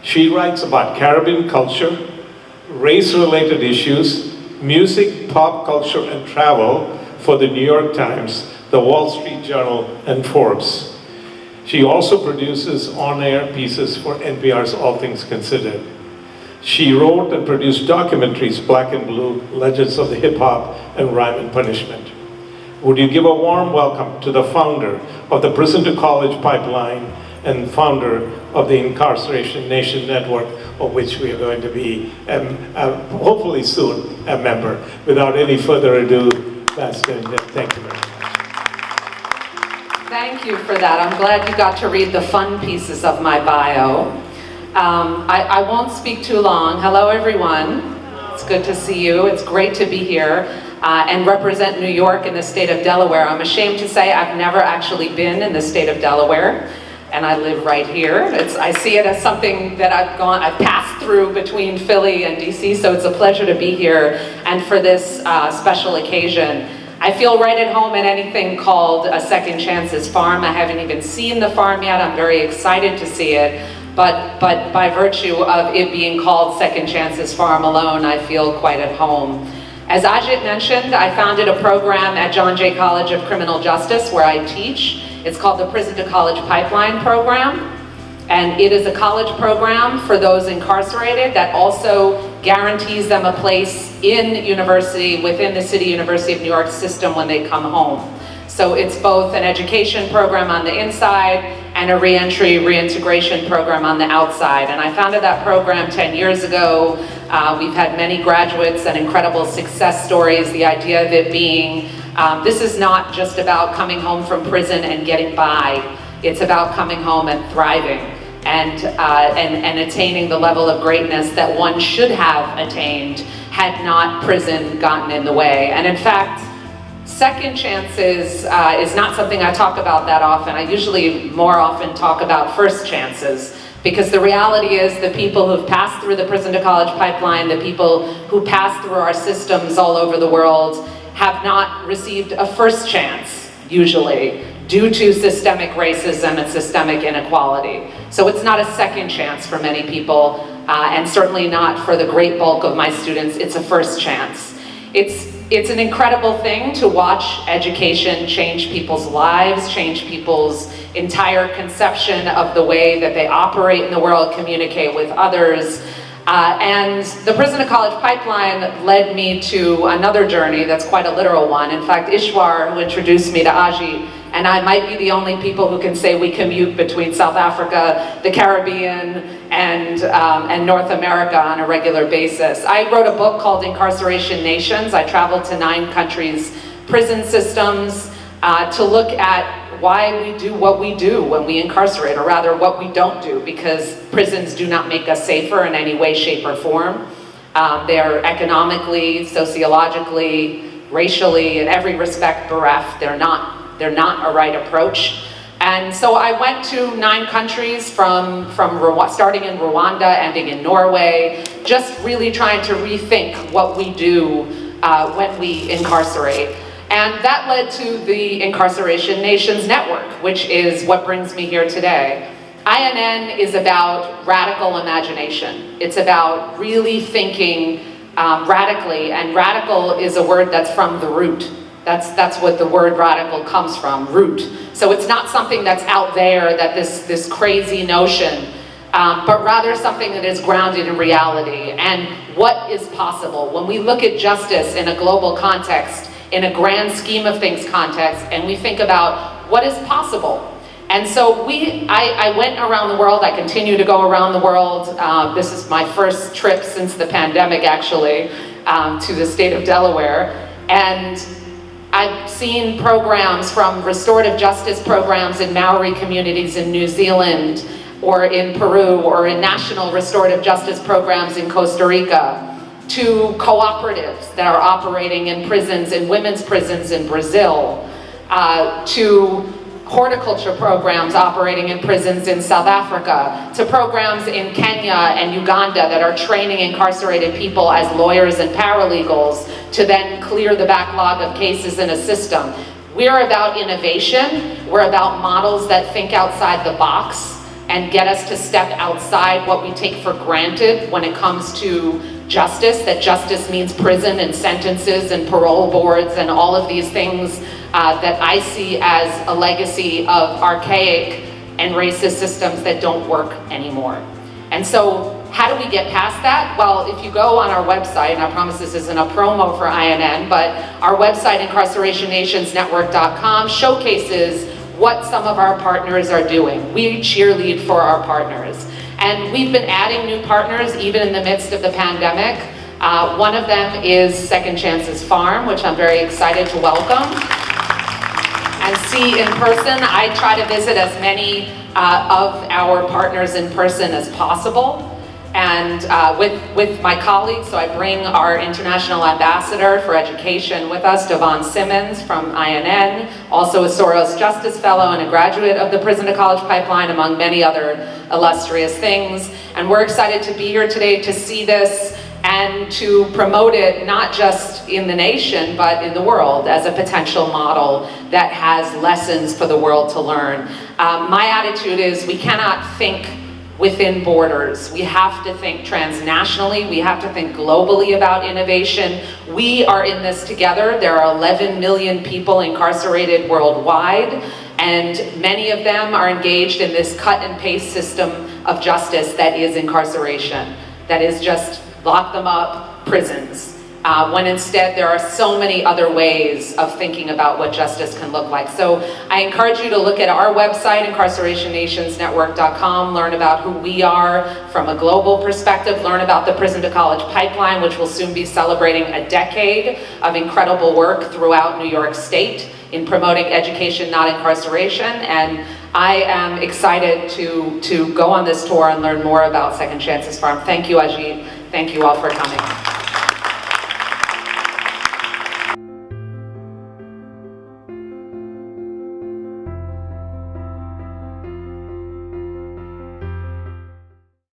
She writes about Caribbean culture, race-related issues, music, pop culture, and travel for the New York Times, the Wall Street Journal, and Forbes. She also produces on-air pieces for NPR's All Things Considered. She wrote and produced documentaries, Black and Blue, Legends of the Hip Hop, and Rhyme and Punishment. Would you give a warm welcome to the founder of the Prison to College Pipeline and founder of the Incarceration Nation Network, of which we are going to be, hopefully soon, a member. Without any further ado, Pastor, thank you very much. Thank you for that. I'm glad you got to read the fun pieces of my bio. I won't speak too long. Hello, everyone. It's good to see you. It's great to be here and represent New York and the state of Delaware. I'm ashamed to say I've never actually been in the state of Delaware, and I live right here. I see it as something that I've passed through between Philly and DC, so it's a pleasure to be here and for this special occasion. I feel right at home at anything called a Second Chances Farm. I haven't even seen the farm yet. I'm very excited to see it. But by virtue of it being called Second Chances Farm alone, I feel quite at home. As Ajit mentioned, I founded a program at John Jay College of Criminal Justice where I teach. It's called the Prison to College Pipeline Program. And it is a college program for those incarcerated that also guarantees them a place in university, within the City University of New York system when they come home. So it's both an education program on the inside and a reentry, reintegration program on the outside. And I founded that program 10 years ago. We've had many graduates and incredible success stories. The idea of it being, this is not just about coming home from prison and getting by. It's about coming home and thriving and attaining the level of greatness that one should have attained had not prison gotten in the way. And in fact, second chances is not something I talk about that often. I usually more often talk about first chances, because the reality is the people who've passed through the Prison to College Pipeline, the people who pass through our systems all over the world, have not received a first chance, usually, due to systemic racism and systemic inequality. So it's not a second chance for many people, and certainly not for the great bulk of my students. It's a first chance. It's an incredible thing to watch education change people's lives, change people's entire conception of the way that they operate in the world, communicate with others. And the Prison to College Pipeline led me to another journey that's quite a literal one. In fact, Ishwar, who introduced me to Aji, and I might be the only people who can say we commute between South Africa, the Caribbean, and North America on a regular basis. I wrote a book called Incarceration Nations. I traveled to 9 countries' prison systems to look at why we do what we do when we incarcerate, or rather what we don't do, because prisons do not make us safer in any way, shape, or form. They're economically, sociologically, racially, in every respect bereft. They're not a right approach. And so I went to 9 countries from starting in Rwanda, ending in Norway, just really trying to rethink what we do when we incarcerate. And that led to the Incarceration Nations Network, which is what brings me here today. INN is about radical imagination. It's about really thinking radically, and radical is a word that's from the root. That's what the word radical comes from, root. So it's not something that's out there, that this crazy notion, but rather something that is grounded in reality and what is possible. When we look at justice in a global context, in a grand scheme of things context, and we think about what is possible. And so I went around the world. I continue to go around the world. This is my first trip since the pandemic, actually, to the state of Delaware. And I've seen programs, from restorative justice programs in Maori communities in New Zealand, or in Peru, or in national restorative justice programs in Costa Rica, to cooperatives that are operating in prisons, in women's prisons in Brazil, to horticulture programs operating in prisons in South Africa, to programs in Kenya and Uganda that are training incarcerated people as lawyers and paralegals to then clear the backlog of cases in a system. We're about innovation. We're about models that think outside the box. and get us to step outside what we take for granted when it comes to justice, that justice means prison and sentences and parole boards and all of these things that I see as a legacy of archaic and racist systems that don't work anymore. And so how do we get past that? Well, if you go on our website, and I promise this isn't a promo for INN, but our website, incarcerationnationsnetwork.com, showcases what some of our partners are doing. We cheerlead for our partners. And we've been adding new partners even in the midst of the pandemic. One of them is Second Chances Farm, which I'm very excited to welcome and see in person. I try to visit as many of our partners in person as possible. And with my colleagues, so I bring our International Ambassador for Education with us, Devon Simmons from INN, also a Soros Justice Fellow and a graduate of the Prison to College Pipeline, among many other illustrious things. And we're excited to be here today to see this and to promote it not just in the nation, but in the world as a potential model that has lessons for the world to learn. My attitude is we cannot think within borders. We have to think transnationally. We have to think globally about innovation. We are in this together. There are 11 million people incarcerated worldwide, and many of them are engaged in this cut and paste system of justice that is incarceration, that is just lock them up, prisons. When instead there are so many other ways of thinking about what justice can look like. So I encourage you to look at our website, incarcerationnationsnetwork.com, learn about who we are from a global perspective, learn about the Prison to College Pipeline, which will soon be celebrating a decade of incredible work throughout New York State in promoting education, not incarceration. And I am excited to go on this tour and learn more about Second Chances Farm. Thank you, Ajit. Thank you all for coming.